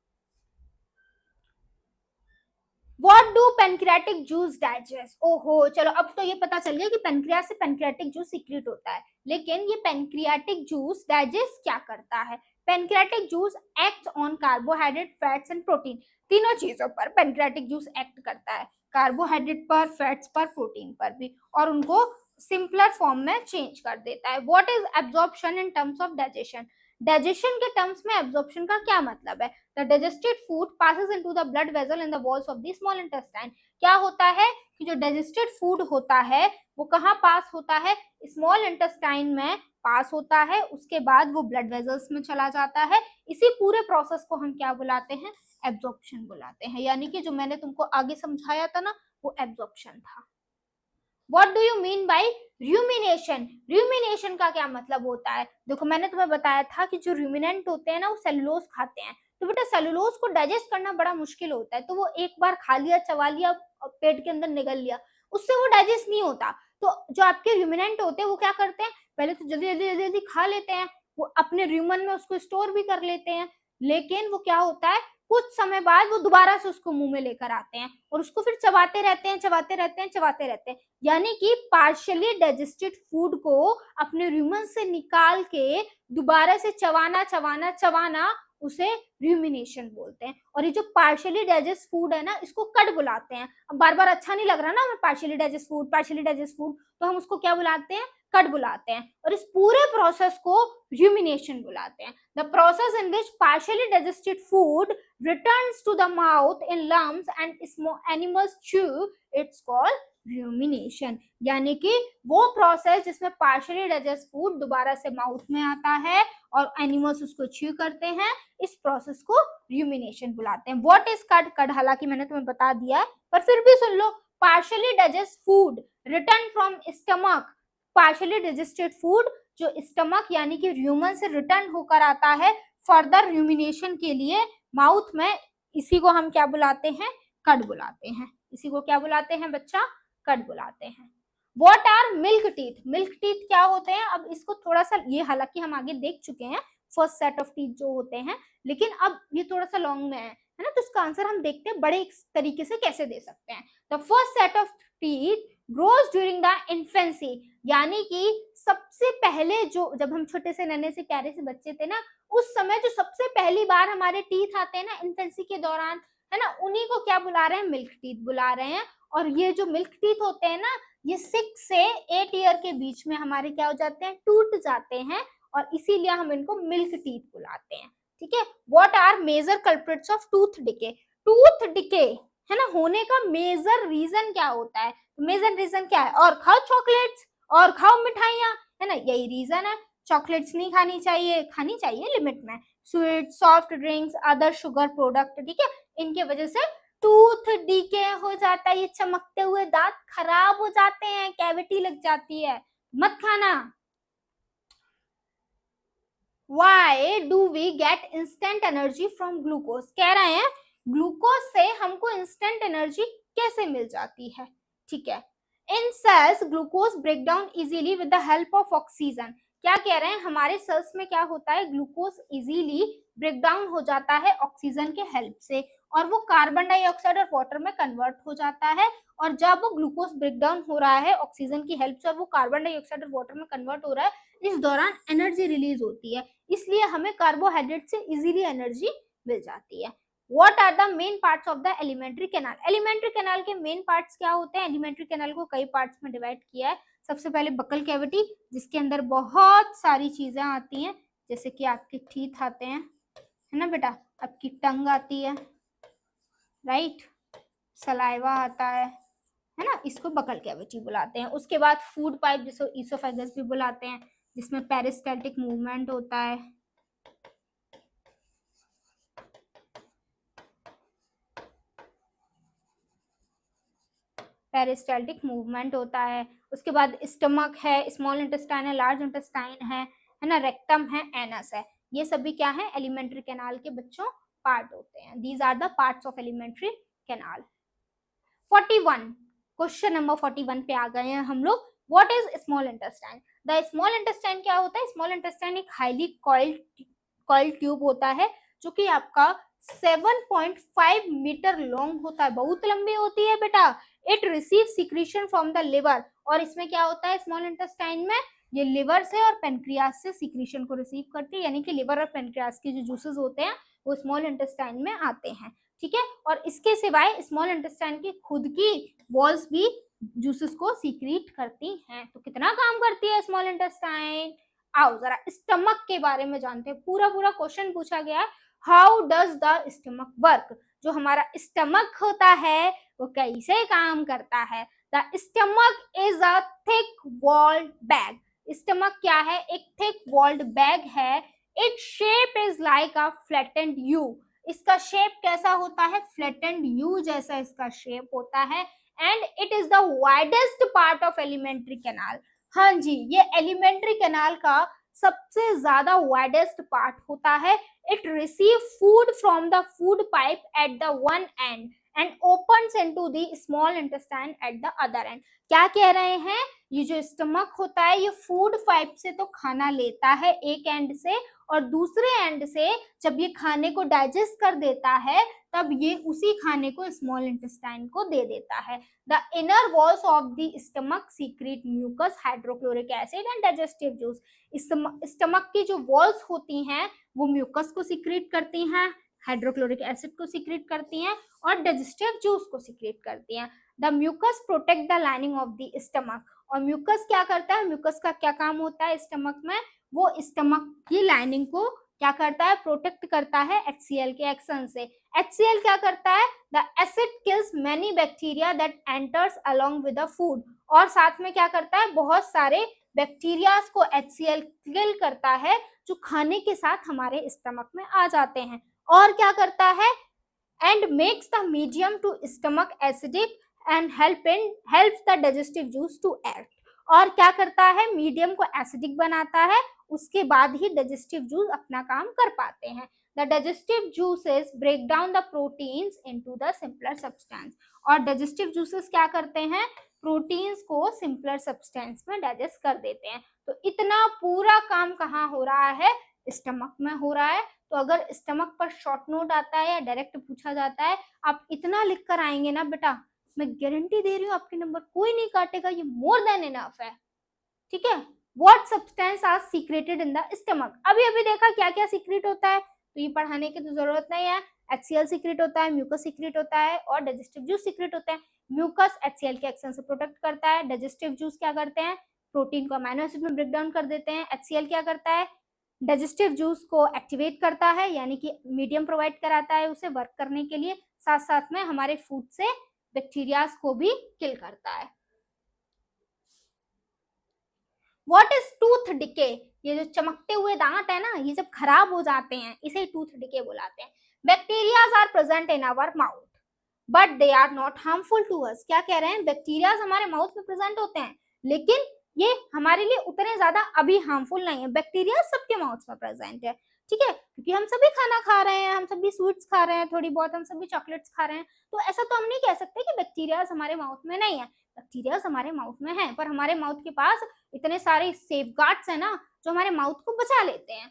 What do pancreatic juice digest? ओहो, चलो अब तो ये पता चल गया कि पेनक्रियास से पेनक्रियाटिक जूस सीक्रेट होता है, लेकिन ये पेनक्रियाटिक जूस डाइजेस्ट क्या करता है? Pancreatic juice act on carbohydrate, fats and protein. तीनों चीजों पर पेनक्रियाटिक जूस एक्ट करता है, कार्बोहाइड्रेट पर, फैट्स पर, प्रोटीन पर भी, और उनको सिंपलर फॉर्म में चेंज कर देता है। What is absorption in terms of digestion? Digestion के टर्म्स में एब्जॉर्प्शन का क्या मतलब है? The digested food passes into the blood vessel in the walls of the small intestine. क्या होता है कि जो digested food होता है वो कहाँ पास होता है? स्मॉल इंटेस्टाइन में पास होता है, उसके बाद वो ब्लड वेजल्स में चला जाता है। इसी पूरे प्रोसेस को हम क्या बुलाते हैं? एब्जॉर्प्शन बुलाते हैं। यानी कि जो मैंने तुमको आगे समझाया था ना, वो एब्जॉर्प्शन था। What do you mean by rumination? rumination का क्या मतलब होता है? देखो, मैंने तुम्हें बताया था कि जो ruminant होते हैं ना, वो सेलुलोज खाते हैं। तो बेटा सेलुलोज को डाइजेस्ट करना बड़ा मुश्किल होता है, तो वो एक बार खा लिया, चबा लिया, पेट के अंदर निगल लिया, उससे वो डाइजेस्ट नहीं होता। तो जो आपके ruminant होते हैं वो क्या करते हैं? पहले तो जल्दी जल्दी जल्दी जल्दी खा लेते हैं, वो अपने rumen में उसको स्टोर भी कर लेते हैं, लेकिन वो क्या होता है, कुछ समय बाद वो दोबारा से उसको मुंह में लेकर आते हैं और उसको फिर चबाते रहते हैं, चबाते रहते हैं, चबाते रहते हैं। यानी कि पार्शियली डाइजेस्टेड फूड को अपने रूमन से निकाल के दोबारा से चबाना चबाना चबाना, उसे रूमिनेशन बोलते हैं। और ये जो पार्शियली डाइजेस्ट फूड है ना, इसको कट बुलाते हैं। अब बार बार अच्छा नहीं लग रहा ना हमें partially digest food, partially digest food, तो हम उसको क्या बुलाते हैं? कट बुलाते हैं। और इस पूरे प्रोसेस को रूमिनेशन बुलाते हैं। The process in which partially digested food returns to the mouth in lumps and small animals chew, it's called rumination। यानी कि वो प्रोसेस जिसमें पार्शियली डाइजेस्ट फूड दोबारा से माउथ में आता है और एनिमल्स उसको च्यू करते हैं, इस प्रोसेस को रूमिनेशन बुलाते हैं। What is cut? कट हालांकि मैंने तुम्हें बता दिया है, पर फिर भी सुन लो। Partially digest food return from stomach, partially digested food जो स्टमक यानी कि ह्यूमन से रिटर्न होकर आता है फर्दर रूमिनेशन के लिए माउथ में, इसी को हम क्या बुलाते हैं? कट बुलाते हैं। इसी को क्या बुलाते हैं बच्चा? कट बुलाते हैं। What are milk teeth? Milk teeth क्या होते हैं? अब इसको थोड़ा सा, ये हालांकि हम आगे देख चुके हैं फर्स्ट सेट ऑफ टीथ जो होते हैं, लेकिन अब ये थोड़ा सा लॉन्ग में है ना, तो इसका आंसर हम देखते हैं बड़े तरीके से कैसे दे सकते हैं। The first set of teeth grows during the infancy, यानी कि सबसे पहले जो, जब हम छोटे से नन्हे से प्यारे से बच्चे थे ना, उस समय जो सबसे पहली बार हमारे टीथ आते हैं ना इन्फेंसी के दौरान, है ना, उन्हीं को क्या बुला रहे हैं? मिल्क टीथ बुला रहे हैं। और ये जो मिल्क टीथ होते हैं ना, ये 6 से 8 ईयर के बीच में हमारे क्या हो जाते हैं? टूट जाते हैं, और इसीलिए हम इनको मिल्क टीथ बुलाते हैं। ठीक है। What are major culprits of tooth decay? Tooth decay, है ना, होने का मेजर रीजन क्या होता है? मेजर रीजन क्या है? और खाओ चॉकलेट्स, और खाओ मिठाइयां, है ना, यही रीजन है। चॉकलेट्स नहीं खानी चाहिए, खानी चाहिए लिमिट में। Sweet, soft drinks, other sugar product, ठीक है, इनके वजह से टूथ डीके हो जाता है। ये चमकते हुए दांत खराब हो जाते हैं, कैविटी लग जाती है, मत खाना। Why do we get instant energy from glucose? कह रहे हैं ग्लूकोज से हमको इंस्टेंट एनर्जी कैसे मिल जाती है? ठीक है। In cells glucose break down easily with the help of oxygen. क्या कह रहे हैं? हमारे सेल्स में क्या होता है? ग्लूकोज इजीली ब्रेक डाउन हो जाता है ऑक्सीजन के हेल्प से, और वो कार्बन डाइऑक्साइड और वाटर में कन्वर्ट हो जाता है। और जब वो ग्लूकोज ब्रेक डाउन हो रहा है ऑक्सीजन की हेल्प से और वो कार्बन डाइऑक्साइड और वाटर में कन्वर्ट हो रहा है, इस दौरान एनर्जी रिलीज होती है, इसलिए हमें कार्बोहाइड्रेट से इजीली एनर्जी मिल जाती है। What are the main parts of the alimentary canal? Alimentary canal के मेन पार्ट्स क्या होते हैं? एलिमेंट्री कैनाल को कई पार्ट्स में डिवाइड किया है। सबसे पहले बकल कैविटी, जिसके अंदर बहुत सारी चीजें आती हैं, जैसे कि आपके टीथ आते हैं, है ना बेटा, आपकी टंग आती है, राइट, सलाइवा आता है ना, इसको बकल कैविटी बुलाते हैं। उसके बाद फूड पाइप, जिसको ईसोफेगस भी बुलाते हैं, जिसमें पेरिस्टाल्टिक मूवमेंट होता है। पेरिस्टाल्टिक मूवमेंट होता है। उसके बाद स्टमक है, स्मॉल इंटेस्टाइन है, लार्ज इंटेस्टाइन है ना, रेक्टम है, एनस है। ये सभी क्या है? एलिमेंट्री कैनाल के बच्चों पार्ट होते हैं। These are the parts of alimentary canal. 41 question number 41 पे आ गए हैं हम लोग। What is small intestine? The small intestine क्या होता है? स्मॉल इंटेस्टाइन एक हाईली कॉइल्ड ट्यूब होता है, जो कि आपका 7.5 मीटर लॉन्ग होता है, बहुत लंबी होती है बेटा। It receive secretion from the liver, और इसमें क्या होता है स्मॉल इंटेस्टाइन में, ये लिवर से और पेनक्रियास से सिक्रीशन को रिसीव करती है, यानी कि लिवर और पेनक्रियास के जो जूसेस होते हैं वो स्मॉल इंटेस्टाइन में आते हैं, ठीक है। और इसके सिवाय स्मॉल इंटेस्टाइन की खुद की वॉल्स भी जूसेस को सीक्रेट करती हैं। तो कितना काम करती है स्मॉल इंटेस्टाइन? आओ जरा स्टमक के बारे में जानते हैं, पूरा पूरा क्वेश्चन पूछा गया है, how does the stomach work, जो हमारा स्टमक होता है वो कैसे काम करता है। The stomach is a thick walled bag, stomach क्या है, एक थिक वॉल्ड बैग है। It shape is like a flattened U, इसका शेप कैसा होता है, फ्लैटेंड यू जैसा इसका शेप होता है। And it is the widest part of alimentary canal, हाँ जी ये एलिमेंट्री कैनाल का सबसे ज्यादा वाइडेस्ट पार्ट होता है। It receive food from the food pipe at the one and and opens into the small intestine at the other and. क्या कह रहे हैं, ये जो स्टमक होता है ये फूड पाइप से तो खाना लेता है एक एंड से, और दूसरे एंड से जब ये खाने को डाइजेस्ट कर देता है तब ये उसी खाने को स्मॉल इंटेस्टाइन को दे देता है। The inner walls of the stomach secrete mucus, hydrochloric acid and digestive juice. Stomach की जो वॉल्स होती हैं वो म्यूकस को सीक्रेट करती हैं, हाइड्रोक्लोरिक एसिड को सीक्रेट करती हैं और डाइजेस्टिव जूस को सीक्रेट करती हैं। The mucus protect the lining of the stomach, और म्यूकस क्या करता है, म्यूकस का क्या काम होता है स्टमक में, वो स्टमक की लाइनिंग को क्या करता है, प्रोटेक्ट करता है HCl के एक्शन से। HCl क्या करता है, the acid kills many bacteria that enters along with the food, और साथ में क्या करता है, बहुत सारे बैक्टीरियाज को HCl किल करता है जो खाने के साथ हमारे स्टमक में आ जाते हैं। और क्या करता है, and makes the medium to stomach acidic and helps the digestive juice to act, और क्या करता है, मीडियम को एसिडिक बनाता है, उसके बाद ही डाइजेस्टिव जूस अपना काम कर पाते हैं। The digestive juices break down the proteins into the simpler substance, और डाइजेस्टिव जूसेस क्या करते हैं, प्रोटीन्स को सिंपलर सब्सटेंस में डाइजेस्ट कर देते हैं। तो इतना पूरा काम कहाँ हो रहा है, स्टमक में हो रहा है। तो अगर स्टमक पर शॉर्ट नोट आता है या डायरेक्ट पूछा जाता है, आप इतना लिख कर आएंगे ना बेटा, मैं गारंटी दे रही हूँ आपके नंबर कोई नहीं काटेगा, ये मोर देन इनफ है, ठीक है। What substance are secreted in the stomach, अभी अभी देखा क्या क्या सीक्रेट होता है, तो ये पढ़ाने की तो जरूरत नहीं है। HCl सीक्रेट होता है, म्यूकस सीक्रेट होता है और डाइजेस्टिव जूस सीक्रेट होते हैं। म्यूकस HCl के एक्शन से प्रोटेक्ट करता है, डाइजेस्टिव जूस क्या करते हैं, प्रोटीन को अमीनो एसिड में ब्रेक डाउन कर देते हैं। HCl क्या करता है, डाइजेस्टिव जूस को एक्टिवेट करता है, यानी कि मीडियम प्रोवाइड कराता है उसे वर्क करने के लिए, साथ साथ में हमारे फूड से बैक्टीरियाज को भी किल करता है। व्हाट इज टूथ डिके, ये जो चमकते हुए दांत है ना, ये जब खराब हो जाते हैं इसे टूथ डिके बुलाते हैं। Bacterias are present in our mouth but they are not harmful to us, क्या कह रहे हैं, बैक्टीरियाज हमारे माउथ में प्रेजेंट होते हैं लेकिन ये हमारे लिए उतने ज्यादा अभी हार्मफुल नहीं है। बैक्टीरिया सबके माउथ में प्रेजेंट है, ठीक है, क्योंकि हम सभी खाना खा रहे हैं, हम सभी स्वीट्स खा रहे हैं, थोड़ी बहुत हम सभी चॉकलेट्स खा रहे हैं, तो ऐसा तो हम नहीं कह सकते कि बैक्टीरियाज हमारे माउथ में नहीं है। बैक्टीरियाज हमारे माउथ में है, पर हमारे माउथ के पास इतने सारे सेफगार्ड्स है ना जो हमारे माउथ को बचा लेते हैं।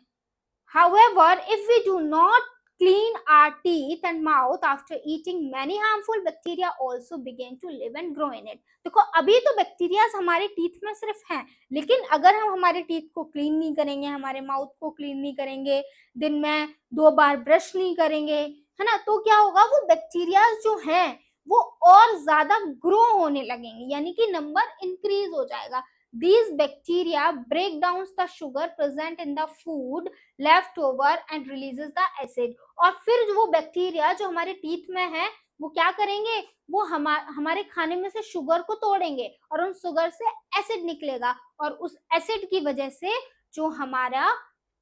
However, if we do not clean our teeth and mouth after eating, many harmful bacteria also begin to live and grow in it. देखो अभी तो बैक्टीरिया हमारे टीथ में सिर्फ हैं, लेकिन अगर हम हमारे टीथ को क्लीन नहीं करेंगे, हमारे माउथ को क्लीन नहीं करेंगे, दिन में 2 बार ब्रश नहीं करेंगे, है ना, तो क्या होगा, वो बैक्टीरिया जो हैं वो और ज्यादा ग्रो होने लगेंगे, यानी कि नंबर इंक्रीज हो जाएगा। These bacteria break down the sugar present in the food left over and releases the acid, और फिर जो वो बैक्टीरिया जो हमारे टीथ में है वो क्या करेंगे, वो हमारे खाने में से शुगर को तोड़ेंगे और उन शुगर से एसिड निकलेगा, और उस एसिड की वजह से जो हमारा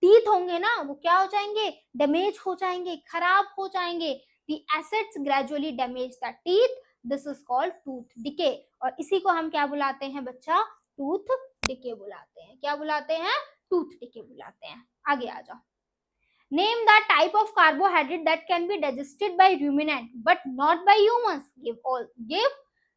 टीथ होंगे ना वो क्या हो जाएंगे, डैमेज हो जाएंगे, खराब हो जाएंगे। The acids gradually damage the teeth. This is called tooth decay, और इसी को हम क्या बुलाते हैं बच्चा, टूथ डिके बुलाते हैं। क्या बुलाते हैं, टूथ डिके बुलाते हैं। आगे आ जाओ। Name the type of carbohydrate that can be digested by ruminant but not by humans, give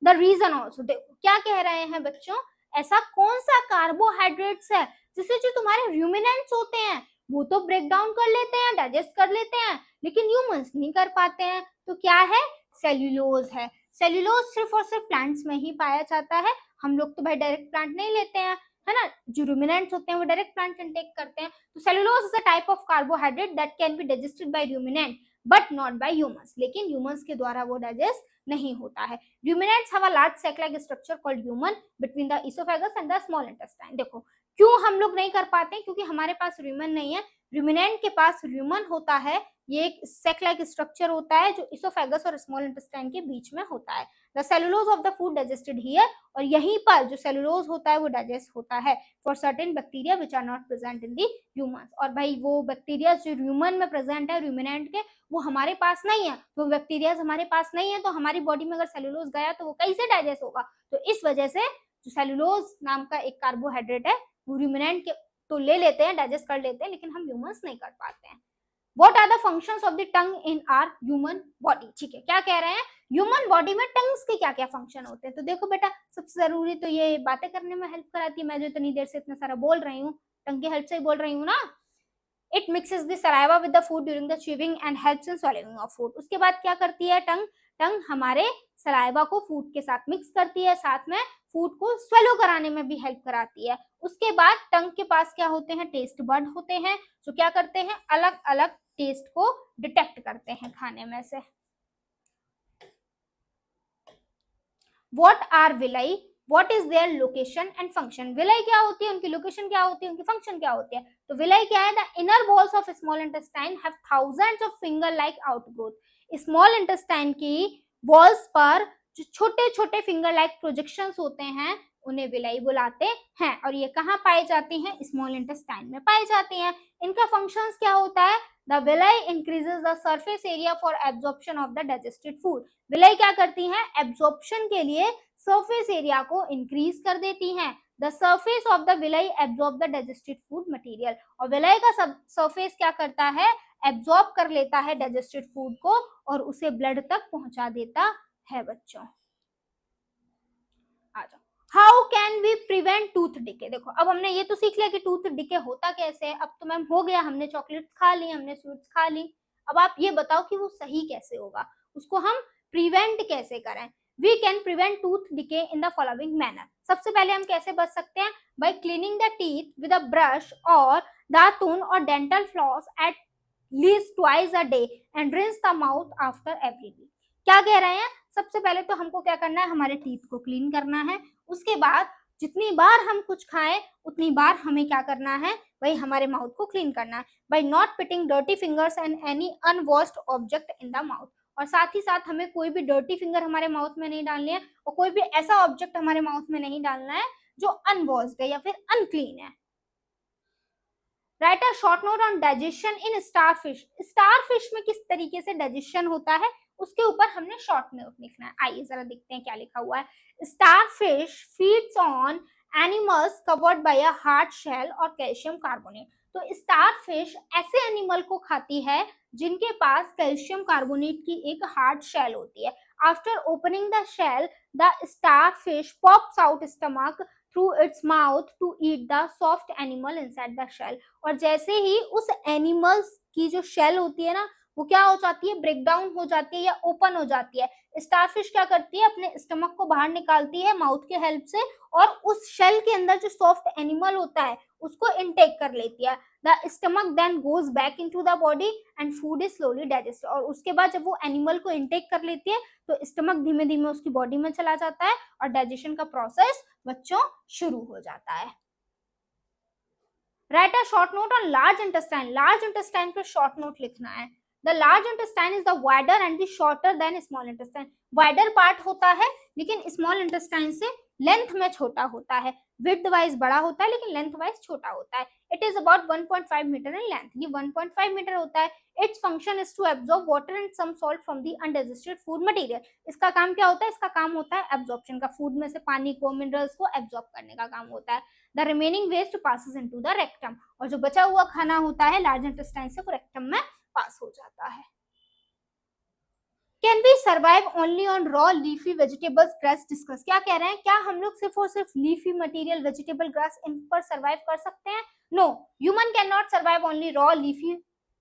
the reason also. देखो क्या कह रहे हैं बच्चों, ऐसा कौन सा कार्बोहाइड्रेट्स है जिसे जो तुम्हारे रूमिनेंट्स होते हैं वो तो ब्रेक डाउन कर लेते हैं, डाइजेस्ट कर लेते हैं, लेकिन ह्यूमंस नहीं कर पाते हैं। तो क्या है? सेल्यूलोज है। सेल्यूलोज सिर्फ और सिर्फ प्लांट्स में ही पाया जाता है। हम लोग तो भाई डायरेक्ट प्लांट नहीं लेते हैं, है ना। जो रूमिनेंट्स होते हैं वो डायरेक्ट प्लांट इंटेक करते हैं। तो cellulose is a type of carbohydrate that can be digested by ruminant but not by humans. लेकिन ह्यूमंस के द्वारा वो डाइजेस्ट नहीं होता है। Ruminants have a large sac-like structure called human between the oesophagus and the small intestine. देखो क्यों हम लोग नहीं कर पाते? क्योंकि हमारे पास रूमेन नहीं है। रूमिनेंट के पास रूमन होता है, ये एक सेक लाइक स्ट्रक्चर होता है जो इसोफेगस और स्मॉल इंटेस्टाइन के बीच में होता है। The cellulose of the food digested here, और यहीं पर जो सेलुलोज होता है वो डाइजेस्ट होता है for certain bacteria which are not present in the humans. और भाई वो बैक्टीरिया जो ह्यूमन में प्रेजेंट है रूमिनेंट के, वो हमारे पास नहीं है। तो बैक्टीरिया हमारे पास नहीं है, तो हमारी बॉडी में अगर सेलुलोज गया तो वो कैसे डाइजेस्ट होगा? तो इस वजह से जो सेलुलोज नाम का एक कार्बोहाइड्रेट है वो रूमिनेंट के तो ले लेते हैं, डाइजेस्ट कर लेते हैं, लेकिन हम ह्यूमंस नहीं कर पाते हैं। What are the functions of the tongue in our human body? ठीक है, क्या कह रहे हैं? ह्यूमन बॉडी में टंग्स के क्या क्या फंक्शन होते हैं? तो देखो बेटा, सबसे जरूरी तो ये बातें करने में हेल्प कराती है। मैं जो इतनी देर से इतना सारा बोल रही हूँ, टंग की हेल्प से ही बोल रही हूँ ना। It mixes the saliva with the food during the chewing and helps in swallowing of food. उसके बाद क्या करती है टंग? टंग हमारे सलाइवा को फूड के साथ मिक्स करती है, साथ में फूड को स्वेलो कराने में भी हेल्प कराती है। उसके बाद टंग के पास क्या होते हैं? टेस्ट बड होते हैं, जो क्या करते हैं? अलग अलग टेस्ट को डिटेक्ट करते हैं खाने में से। What are villi? What is their location and function? Villi क्या होती है, उनकी लोकेशन क्या होती है, उनकी फंक्शन क्या होती है? तो विलाई क्या है? The inner walls of small intestine have thousands of finger like outgrowth. Small intestine की वॉल्स पर जो छोटे छोटे फिंगर लाइक प्रोजेक्शंस होते हैं उन्हें विलाई बुलाते हैं, और ये कहाँ पाए जाते हैं? स्मॉल इंटेस्टाइन में पाए जाते हैं। इनका फंक्शंस क्या होता है? The villi increases the surface area for absorption of the digested food. Villi क्या करती हैं? एब्जॉर्प्शन के लिए सरफेस एरिया को इंक्रीज कर देती हैं। The surface of the villi absorb the digested food material. और विलाई का सरफेस क्या करता है? एब्जॉर्ब कर लेता है डाइजेस्टेड फूड को और उसे ब्लड तक पहुंचा देता है। बच्चों आ जाओ। How can we prevent tooth decay? देखो अब हमने ये तो सीख लिया कि टूथ डिके होता कैसे है। अब तो मैम हो गया, हमने चॉकलेट्स खा ली, हमने स्वीट्स खा ली। अब आप ये बताओ कि वो सही कैसे होगा, उसको हम प्रिवेंट कैसे करें? We can prevent tooth decay in the following manner. सबसे पहले हम कैसे बच सकते हैं? By cleaning the teeth with a brush और दातुन और dental floss at least twice a day and rinse the mouth after every week. क्या कह रहे हैं? सबसे पहले तो हमको क्या करना है? हमारे टीथ को क्लीन करना है। उसके बाद जितनी बार हम कुछ खाएं उतनी बार हमें क्या करना है? भाई हमारे माउथ को क्लीन करना है by not putting dirty fingers and any unwashed object in the mouth. और साथ ही साथ हमें कोई भी डर्टी फिंगर हमारे माउथ में नहीं डालनी है और कोई भी ऐसा ऑब्जेक्ट हमारे माउथ में नहीं डालना है जो अनवॉश्ड है या फिर अनक्लीन है। Right a short note on digestion in starfish. Starfish में किस तरीके से डाइजेशन होता है उसके ऊपर हमने शॉर्ट नोट लिखना है। आइए जरा देखते हैं क्या लिखा हुआ है। Starfish feeds on animals covered by a hard shell और कैल्शियम कार्बोनेट। तो स्टारफिश ऐसे एनिमल को खाती है जिनके पास कैल्शियम कार्बोनेट की एक हार्ड शेल होती है। After opening the shell the starfish pops out stomach through its mouth to eat the soft animal inside the shell. और जैसे ही उस एनिमल्स की जो शेल होती है ना वो क्या हो जाती है? ब्रेक डाउन हो जाती है या ओपन हो जाती है। स्टारफिश क्या करती है? अपने स्टमक को बाहर निकालती है माउथ के हेल्प से और उस शेल के अंदर जो सॉफ्ट एनिमल होता है उसको इनटेक कर लेती है। The stomach then goes back into the body and food is slowly digested. और उसके बाद जब वो एनिमल को इनटेक कर लेती है तो स्टमक धीमे धीमे उसकी बॉडी में चला जाता है और डाइजेशन का प्रोसेस बच्चों शुरू हो जाता है। Right a short note on large intestine. Large intestine पे शॉर्ट नोट लिखना है। The large intestine is the wider and the shorter than small intestine. Wider part होता है लेकिन स्मॉल इंटेस्टाइन से लेंथ में छोटा होता है। विड्थ वाइज बड़ा होता है लेकिन लेंथ वाइज छोटा होता है। It is about 1.5 meter in length. ये 1.5 मीटर होता है। Its function is to absorb water and some salt from the undigested food material. इसका काम क्या होता है? इसका काम होता है एब्जॉर्प्शन का, फूड में से पानी को मिनरल्स को एब्जॉर्ब करने का काम होता है। The remaining waste passes into the rectum. और जो बचा हुआ खाना होता है लार्ज इंटेस्टाइन से वो रेक्टम में पास हो जाता है। Can we survive only on raw leafy vegetables grass discuss, क्या कह रहे हैं, क्या हम लोग सिर्फ और सिर्फ लीफी मटेरियल वेजिटेबल ग्रास इन पर सर्वाइव कर सकते हैं? No, human can not survive only raw leafy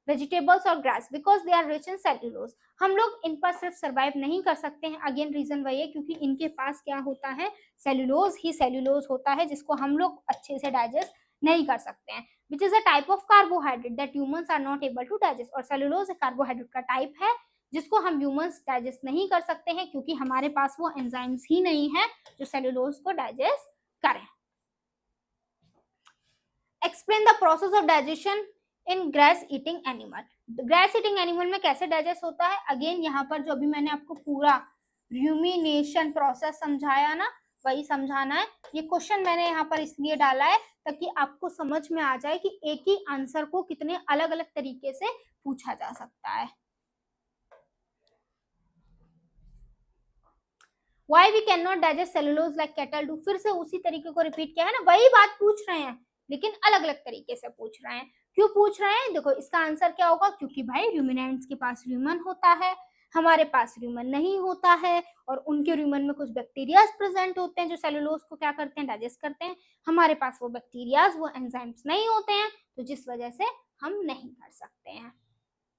vegetables और grass because they are rich in cellulose. हम लोग इन पर सिर्फ सर्वाइव नहीं कर सकते हैं। अगेन रीजन वही है क्योंकि इनके पास क्या होता है, सेल्यूलोज ही सेल्यूलोज होता है जिसको हम लोग अच्छे से डाइजेस्ट नहीं कर सकते हैं, which is a type of carbohydrate that humans are not able to digest. और सेल्यूलोज कार्बोहाइड्रेट का टाइप है जिसको हम ह्यूमंस डाइजेस्ट नहीं कर सकते हैं क्योंकि हमारे पास वो एंजाइम्स ही नहीं है जो सेल्यूलोज को डाइजेस्ट करें। Explain the process of digestion in grass eating animal. Grass eating animal में कैसे डाइजेस्ट होता है? अगेन यहाँ पर जो अभी मैंने आपको पूरा रूमिनेशन प्रोसेस समझाया ना, वही समझाना है। ये क्वेश्चन मैंने यहाँ पर इसलिए डाला है ताकि आपको समझ में आ जाए कि एक ही आंसर को कितने अलग अलग तरीके से पूछा जा सकता है। Why we cannot digest cellulose like cattle do? फिर से उसी तरीके को रिपीट किया है ना, वही बात पूछ रहे हैं लेकिन अलग अलग तरीके से पूछ रहे हैं। क्यों पूछ रहे हैं? देखो इसका आंसर क्या होगा, क्योंकि भाई रूमिनेंट्स के पास र्यूमन होता है, हमारे पास र्यूमन नहीं होता है, और उनके र्यूमन में कुछ बैक्टीरियाज प्रेजेंट होते हैं जो सेलुलोज को क्या करते हैं, डाइजेस्ट करते हैं। हमारे पास वो बैक्टीरियाज, वो एंजाइम्स नहीं होते हैं, तो जिस वजह से हम नहीं कर सकते हैं।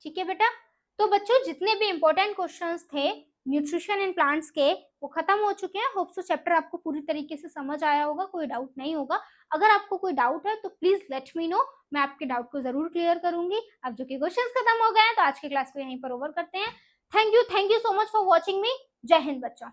ठीक है बेटा, तो बच्चों जितने भी इंपॉर्टेंट क्वेश्चंस थे न्यूट्रिशन इन प्लांट्स के वो खत्म हो चुके हैं। होप सो चैप्टर आपको पूरी तरीके से समझ आया होगा, कोई डाउट नहीं होगा। अगर आपको कोई डाउट है तो प्लीज लेट मी नो, मैं आपके डाउट को जरूर क्लियर करूंगी। अब जो कि क्वेश्चंस खत्म हो गए हैं तो आज की क्लास को यहीं पर ओवर करते हैं। Thank you so much for watching मी। जय हिंद बच्चों।